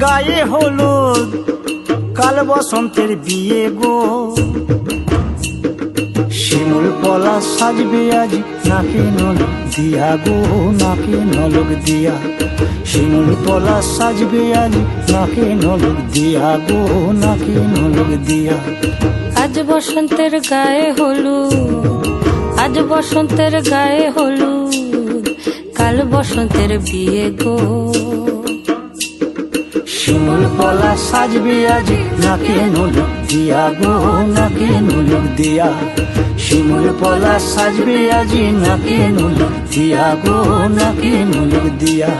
গায়ে হলুদ, কাল বসন্তের বিয়ে গো। শিমুল পলা সাজবে আজ নাকে নলক দিয়া গো, নাকে নলক দিয়া। শিমুল পলা সাজবে আজ নাকে নলক দিয়া গো, নাকে নলক দিয়া। আজ বসন্তের গায়ে হলুদ, আজ বসন্তের গায়ে হলুদ, কাল বসন্তের বিয়ে গো। শিমুল পলা সাজবে আজ নাকে নলক দিয়া গো, নাকে নলক দিয়া। শিমুল পলা সাজবে আজ নাকে নলক দিয়া গো, নাকে নলক দিয়া।